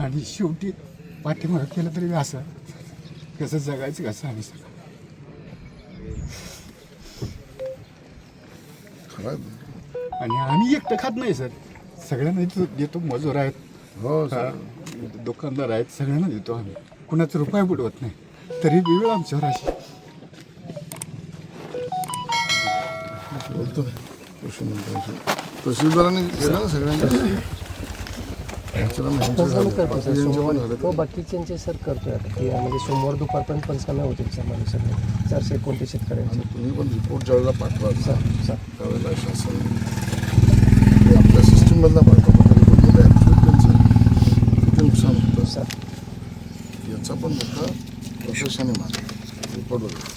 आणि शेवटी पाठीमागं केलं तरी असं कसं जगायचं कसं आम्ही सगळं. आणि आम्ही एकटं खात नाही सर, सगळ्यांना देतो. मजूर आहेत, हो दुकानदार आहेत, सगळ्यांना देतो आम्ही. कुणाचा रुपया बुडवत नाही. तरी वेळ आमच्यावर अशी बोलतो तहसीलदारांनी केलं ना सगळ्यांना. हो बाकीच्यांचे सर करतोय आता की म्हणजे सोमवार दुपारपर्यंत पंचनामे होतील सर सगळे 429 शेतकऱ्यांचे. तुम्ही पण रिपोर्ट ज्यावेळेला पाठवा सर त्यावेळेला शासन आपल्या सिस्टीममधला पाठवा त्यांचं किती नुकसान होतं सर. याचा पण मोठा प्रशासनाने माग रिपोर्ट वगैरे.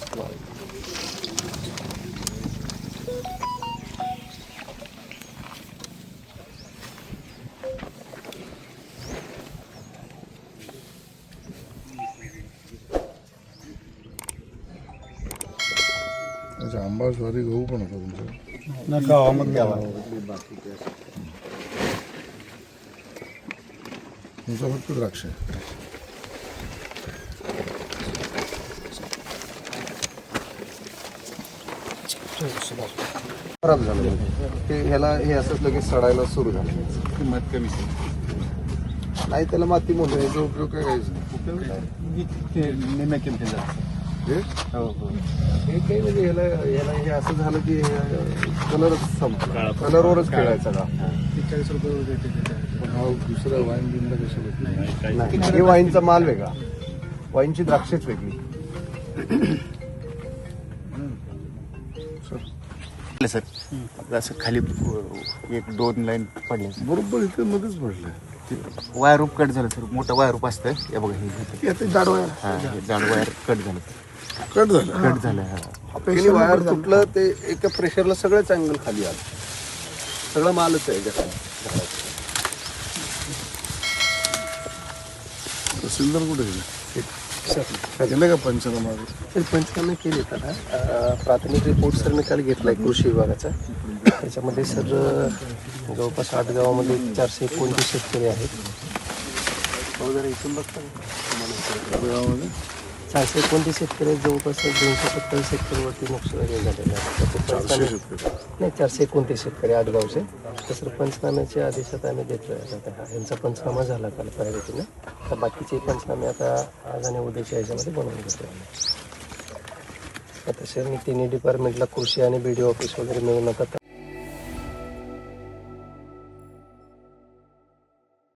अच्छा आंबा ज्वारी गहू पण होता तुमचं गावामध्ये तुमचा फक्त द्राक्ष आहे. खराब झालं ते ह्याला हे असंच लगेच सडायला सुरू झालं. किंमत कमी नाही त्याला माती म्हणून याचा उपयोग काय करायचा निम्या किमतीचा. हे हे काही म्हणजे ह्याला ह्याला हे असं झालं की कलरच संपला, कलरवरच खेळायचा का. 40 रुपये पण हा दुसरा वाईन बिनला कसं भेटलं नाही हे वाईनचा माल वेगळा, वाईनची द्राक्षेच वेगळी. सर आपलं असं खाली 1-2 लाईन पडले. बरोबर इथे मध्येच पडलं. वायर रूप कट झालं सर, मोठं वायर रूप असतं हे बघा, हे ते जाड वायर हा हे जाड वायर कट झालं. कट झालं. कट झालं हा. त्याने वायर तुटलं ते एका प्रेशरला सगळंच अँगल खाली आलं. सगळं मालच आहे त्याच्या खाली. तहसीलदार कुठे गेले? गेले का पंचनामा? तर पंचनामे केले त्याला प्राथमिक रिपोर्ट सर निकाल घेतलाय कृषी विभागाचा. त्याच्यामध्ये सर जवळपास 8 गावामध्ये 429 शेतकरी आहेत. वगैरे इथून बघता गावामध्ये 429 शेतकरी आहेत. जवळपास 270 शेतकऱ्यांवरती नुकसान झालेलं आहे. नाही 429 शेतकरी 8 गावचे. तसं पंचनाम्याच्या आदेशात आम्ही देतोय. आता यांचा पंचनामा झाला काल प्रायोरिटीने. तर बाकीचे पंचनामे आता आज आणि उद्याच्या ह्याच्यामध्ये बनवून घेतो आम्ही. आता सर मी तिन्ही डिपार्टमेंटला कृषी आणि BDO ऑफिस वगैरे मिळून आता